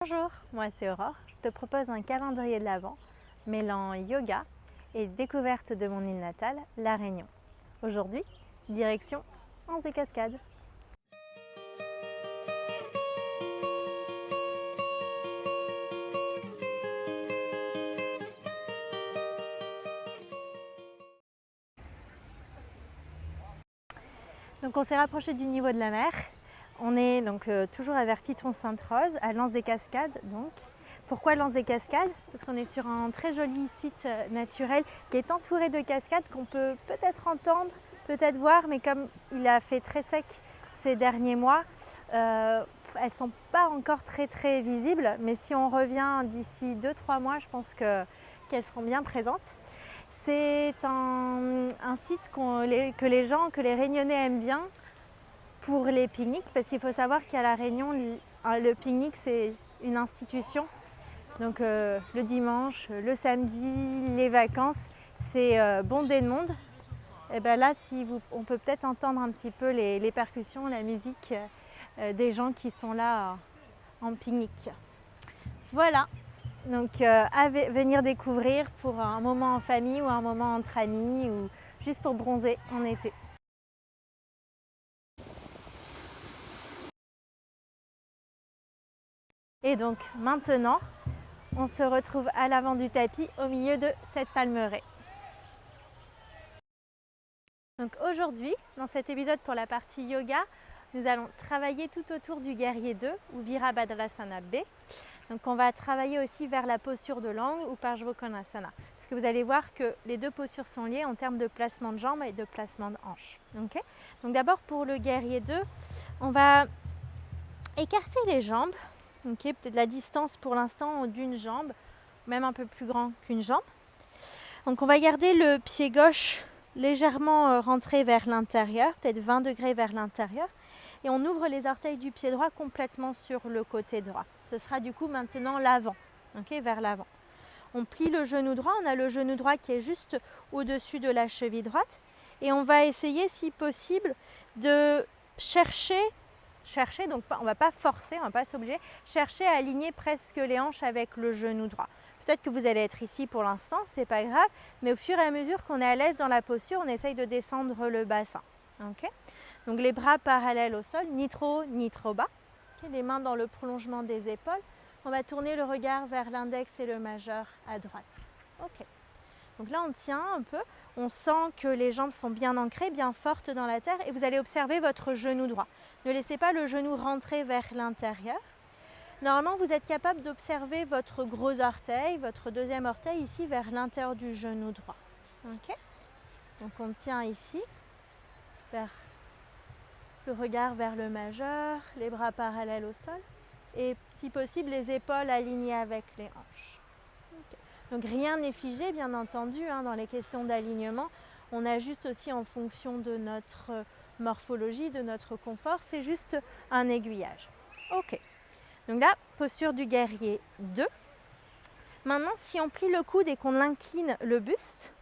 Bonjour, moi c'est Aurore. Je te propose un calendrier de l'Avent mêlant yoga et découverte de mon île natale, La Réunion. Aujourd'hui, direction Anse-des-Cascades. Donc on s'est rapproché du niveau de la mer. On est donc toujours à vers Piton-Sainte-Rose, à l'Anse-des-Cascades donc. Pourquoi l'Anse-des-Cascades? Parce qu'on est sur un très joli site naturel qui est entouré de cascades qu'on peut peut-être entendre, peut-être voir, mais comme il a fait très sec ces derniers mois, elles ne sont pas encore très visibles, mais si on revient d'ici 2-3 mois, je pense qu'elles seront bien présentes. C'est un site que les Réunionnais aiment bien pour les pique-niques, parce qu'il faut savoir qu'à La Réunion, le pique-nique c'est une institution. Donc le dimanche, le samedi, les vacances, c'est bondé de monde. Et bien là, on peut peut-être entendre un petit peu les percussions, la musique des gens qui sont là en pique-nique. Voilà, donc à venir découvrir pour un moment en famille ou un moment entre amis ou juste pour bronzer en été. Et donc maintenant, on se retrouve à l'avant du tapis au milieu de cette palmeraie. Donc aujourd'hui, dans cet épisode pour la partie yoga, nous allons travailler tout autour du guerrier 2 ou Virabhadrasana B. Donc on va travailler aussi vers la posture de l'angle ou Parshvakonasana. Parce que vous allez voir que les deux postures sont liées en termes de placement de jambes et de placement de hanches. Okay, donc d'abord pour le guerrier 2, on va écarter les jambes. Okay, peut-être la distance pour l'instant d'une jambe, même un peu plus grand qu'une jambe. Donc on va garder le pied gauche légèrement rentré vers l'intérieur, peut-être 20 degrés vers l'intérieur. Et on ouvre les orteils du pied droit complètement sur le côté droit. Ce sera du coup maintenant l'avant, okay, vers l'avant. On plie le genou droit, on a le genou droit qui est juste au-dessus de la cheville droite. Et on va essayer, si possible, de chercher, donc on ne va pas forcer, on ne va pas s'obliger, chercher à aligner presque les hanches avec le genou droit. Peut-être que vous allez être ici pour l'instant, c'est pas grave, mais au fur et à mesure qu'on est à l'aise dans la posture, on essaye de descendre le bassin. Okay, donc les bras parallèles au sol, ni trop haut ni trop bas. Okay, les mains dans le prolongement des épaules. On va tourner le regard vers l'index et le majeur à droite. Ok. Donc là, on tient un peu. On sent que les jambes sont bien ancrées, bien fortes dans la terre. Et vous allez observer votre genou droit. Ne laissez pas le genou rentrer vers l'intérieur. Normalement, vous êtes capable d'observer votre gros orteil, votre deuxième orteil ici vers l'intérieur du genou droit. Ok. Donc on tient ici, le regard vers le majeur, les bras parallèles au sol. Et si possible, les épaules alignées avec les hanches. Okay. Donc rien n'est figé, bien entendu, dans les questions d'alignement. On ajuste aussi en fonction de notre morphologie, de notre confort. C'est juste un aiguillage. Ok. Donc là, posture du guerrier 2. Maintenant, si on plie le coude et qu'on incline le buste,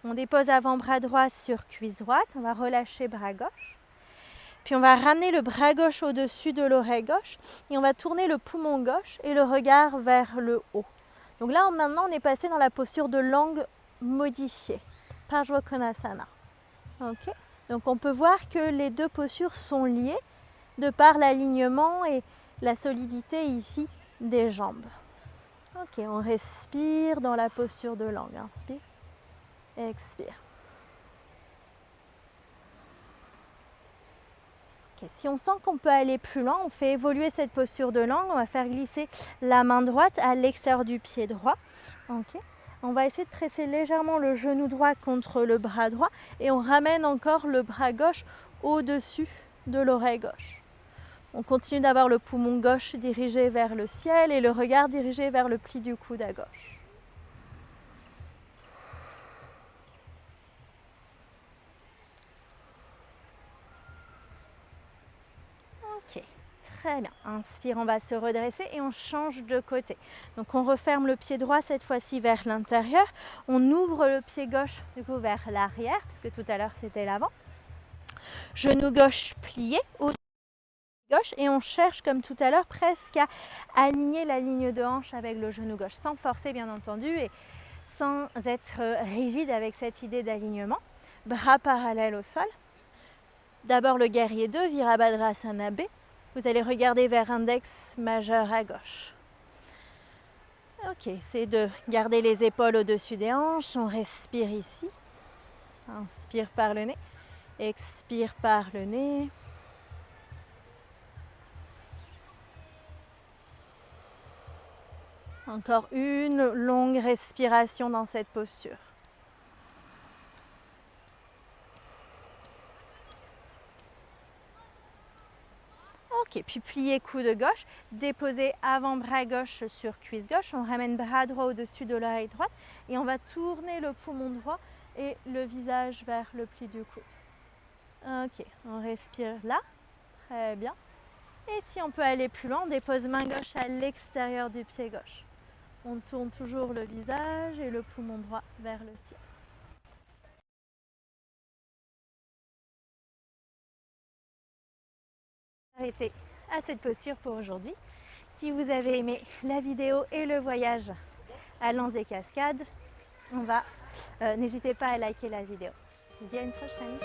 on dépose avant-bras droit sur cuisse droite. On va relâcher bras gauche. Puis on va ramener le bras gauche au-dessus de l'oreille gauche et on va tourner le poumon gauche et le regard vers le haut. Donc là, maintenant, on est passé dans la posture de l'angle modifié, Parshvakonasana. Okay. Donc on peut voir que les deux postures sont liées de par l'alignement et la solidité ici des jambes. Ok, on respire dans la posture de l'angle. Inspire, expire. Okay. Si on sent qu'on peut aller plus loin, on fait évoluer cette posture de l'angle. On va faire glisser la main droite à l'extérieur du pied droit. Okay. On va essayer de presser légèrement le genou droit contre le bras droit et on ramène encore le bras gauche au-dessus de l'oreille gauche. On continue d'avoir le poumon gauche dirigé vers le ciel et le regard dirigé vers le pli du coude à gauche. Ok, très bien. Inspire, on va se redresser et on change de côté. Donc on referme le pied droit cette fois-ci vers l'intérieur. On ouvre le pied gauche du coup vers l'arrière, parce que tout à l'heure c'était l'avant. Genou gauche plié, gauche et on cherche comme tout à l'heure presque à aligner la ligne de hanche avec le genou gauche, sans forcer bien entendu et sans être rigide avec cette idée d'alignement. Bras parallèles au sol. D'abord le guerrier 2, Virabhadrasana B. Vous allez regarder vers index majeur à gauche. Ok, c'est de garder les épaules au-dessus des hanches. On respire ici. Inspire par le nez. Expire par le nez. Encore une longue respiration dans cette posture. Ok, puis plier coude gauche, déposer avant-bras gauche sur cuisse gauche, on ramène bras droit au-dessus de l'oreille droite et on va tourner le poumon droit et le visage vers le pli du coude. Ok, on respire là, très bien. Et si on peut aller plus loin, on dépose main gauche à l'extérieur du pied gauche. On tourne toujours le visage et le poumon droit vers le ciel. Arrêtez à cette posture pour aujourd'hui. Si vous avez aimé la vidéo et le voyage à l'Anse des Cascades, n'hésitez pas à liker la vidéo. Je vous dis à une prochaine.